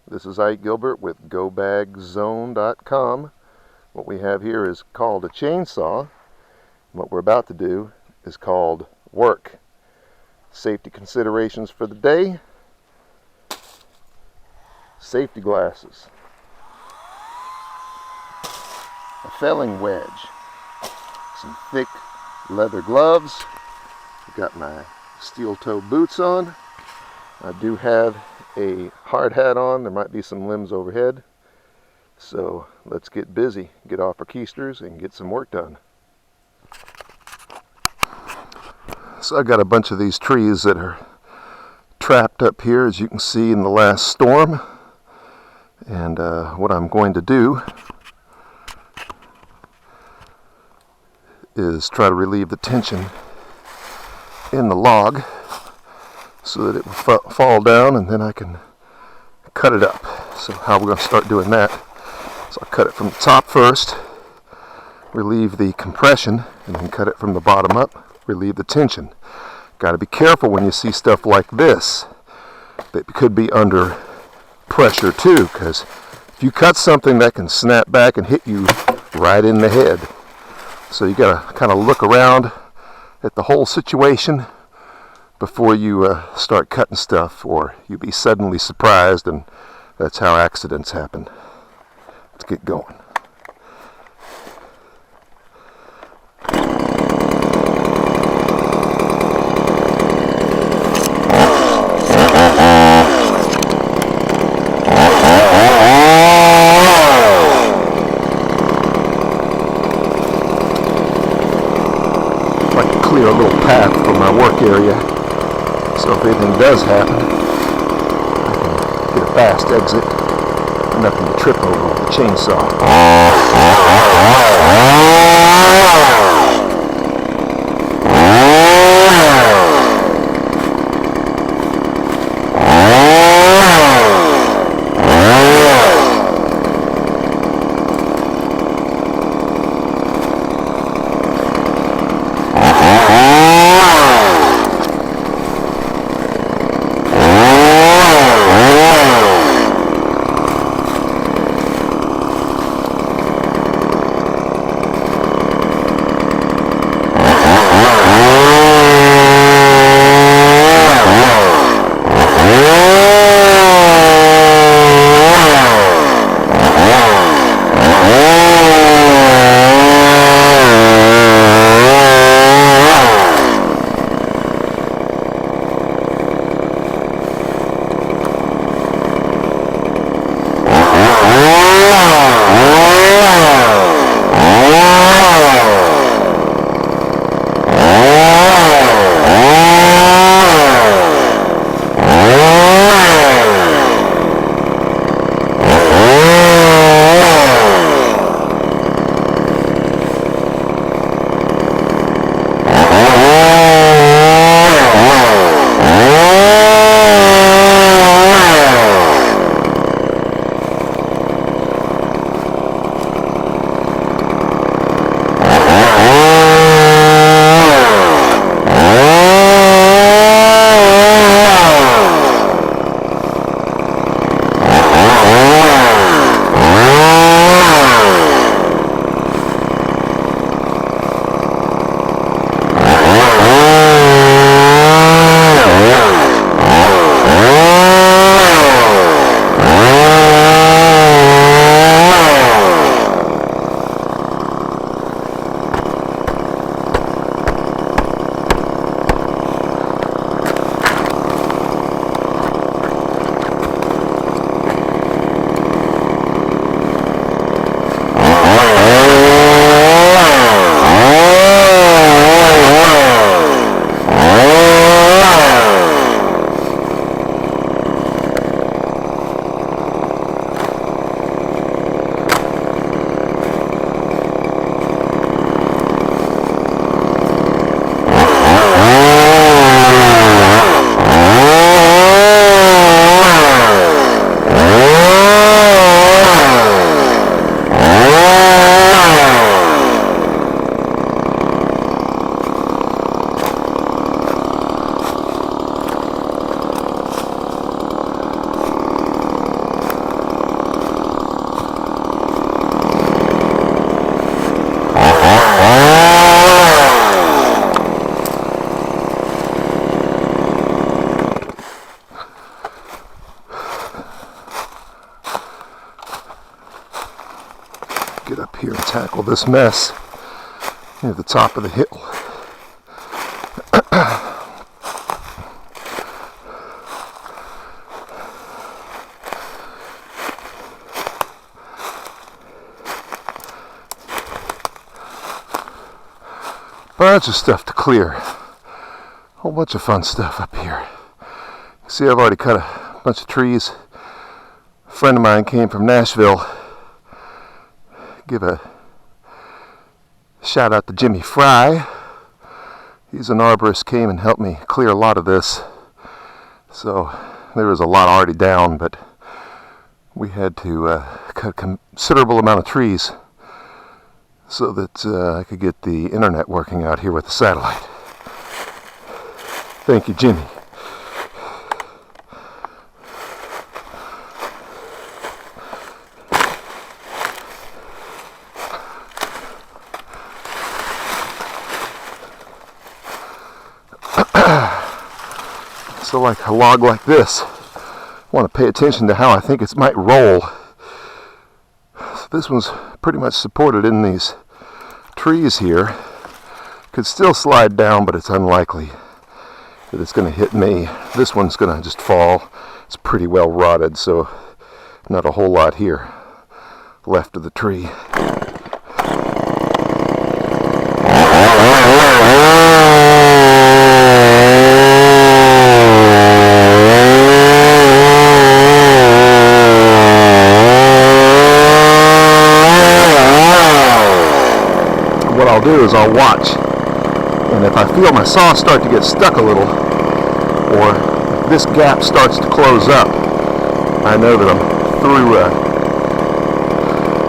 This is Ike Gilbert with GoBagZone.com. What we have here is called a chainsaw. What we're about to do is called work. Safety considerations for the day: safety glasses, a felling wedge, some thick leather gloves. I've got my steel toe boots on. I do have a hard hat on. There might be some limbs overhead. So let's get busy, get off our keisters, and get some work done. So I've got a bunch of these trees that are trapped up here, as you can see, in the last storm. And what I'm going to do is try to relieve the tension in the log so that it will fall down, and then I can cut it up. So how we're going to start doing that is I'll cut it from the top first, relieve the compression, and then cut it from the bottom up, relieve the tension. Got to be careful when you see stuff like this that could be under pressure too, because if you cut something, that can snap back and hit you right in the head. So you got to kind of look around at the whole situation before you start cutting stuff, or you'll be suddenly surprised, and that's how accidents happen. Let's get going. I'd like to clear a little path from my work area, so if anything does happen, I can get a fast exit. Nothing to trip over with the chainsaw. get up here and tackle this mess near the top of the hill. Bunch of stuff to clear. Whole bunch of fun stuff up here. You see, I've already cut a bunch of trees. A friend of mine came from Nashville. Give a shout out to Jimmy Fry. He's an arborist, came and helped me clear a lot of this. So there was a lot already down, but we had to cut a considerable amount of trees so that I could get the internet working out here with the satellite. Thank you, Jimmy. So like a log like this, I want to pay attention to how I think it might roll. So this one's pretty much supported in these trees here. Could still slide down, but it's unlikely that it's going to hit me. This one's going to just fall. It's pretty well rotted, so not a whole lot here left of the tree. What I'll do is I'll watch, and if I feel my saw start to get stuck a little, or if this gap starts to close up, I know that I'm through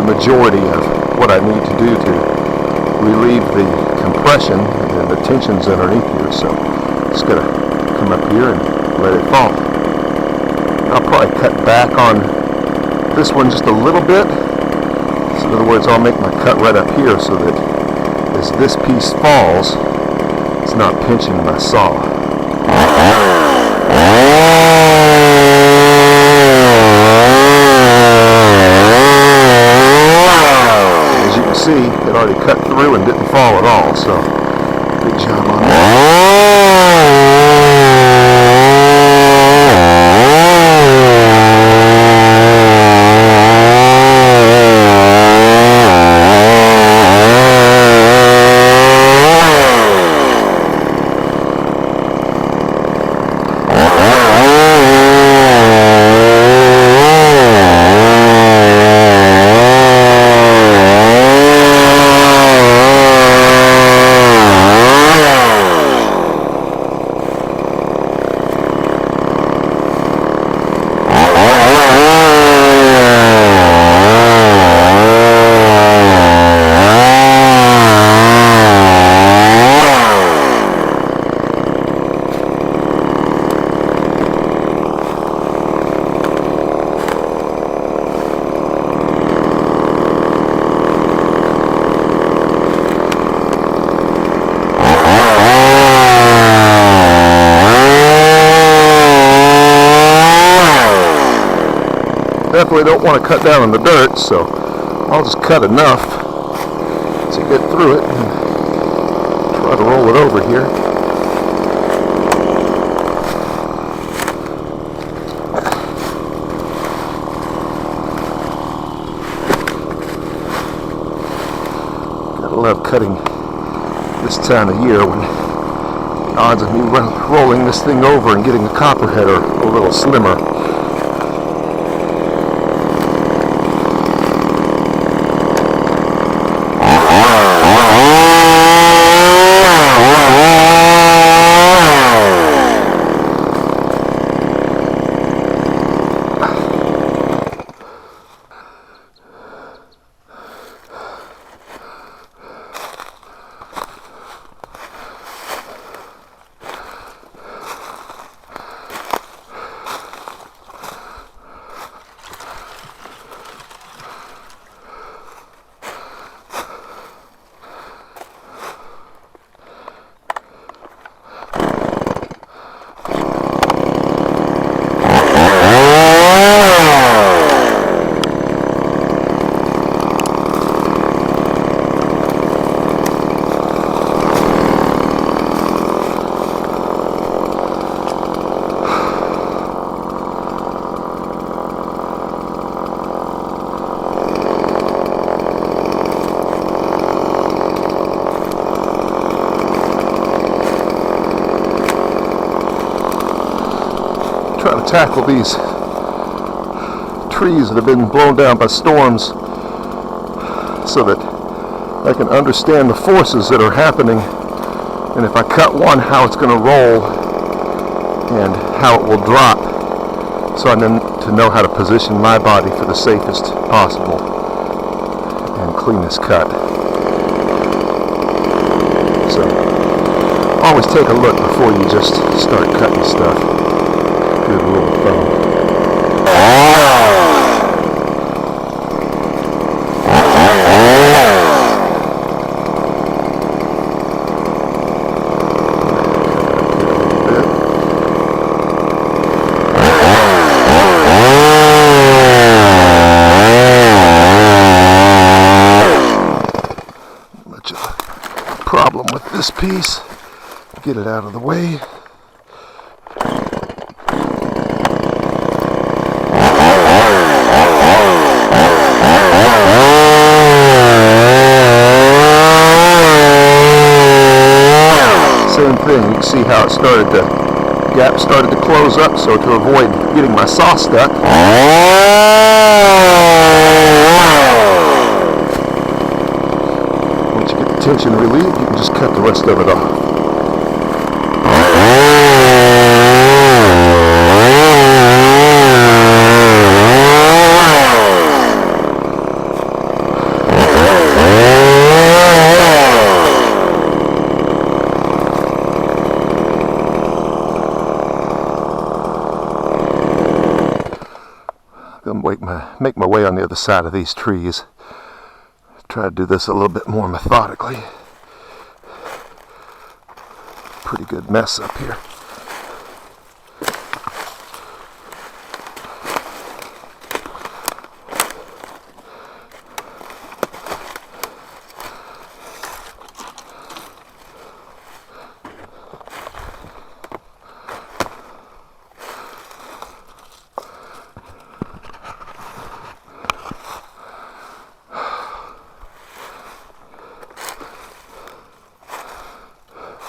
the majority of what I need to do to relieve the compression and the tensions underneath here. So just gotta come up here and let it fall. I'll probably cut back on this one just a little bit. So in other words, I'll make my cut right up here so that as this piece falls, it's not pinching my saw. As you can see, it already cut through and didn't fall at all, so good job on that. Definitely don't want to cut down in the dirt, so I'll just cut enough to get through it and try to roll it over here. Gotta love cutting this time of year when the odds of me rolling this thing over and getting a copperhead are a little slimmer. tackle these trees that have been blown down by storms so that I can understand the forces that are happening, and if I cut one, how it's going to roll and how it will drop, so I need to know how to position my body for the safest possible and cleanest cut. So always take a look before you just start cutting stuff. Good rule of thumb. Much of a problem with this piece. Get it out of the way. Same thing, you can see how it started to, the gap started to close up, so to avoid getting my saw stuck, once you get the tension relieved, you can just cut the rest of it off. Make my way on the other side of these trees. Try to do this a little bit more methodically. Pretty good mess up here.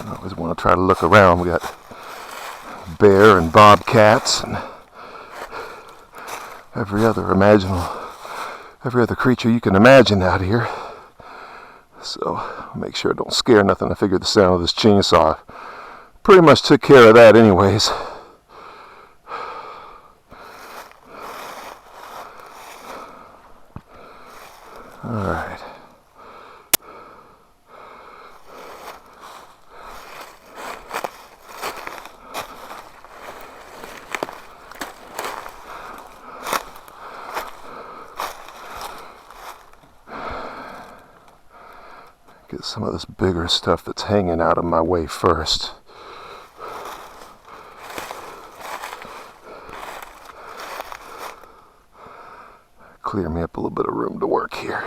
I always want to try to look around. We got bear and bobcats and every other creature you can imagine out here. So make sure I don't scare nothing. I figured the sound of this chainsaw pretty much took care of that anyways. Alright. Get some of this bigger stuff that's hanging out of my way first. Clear me up a little bit of room to work here.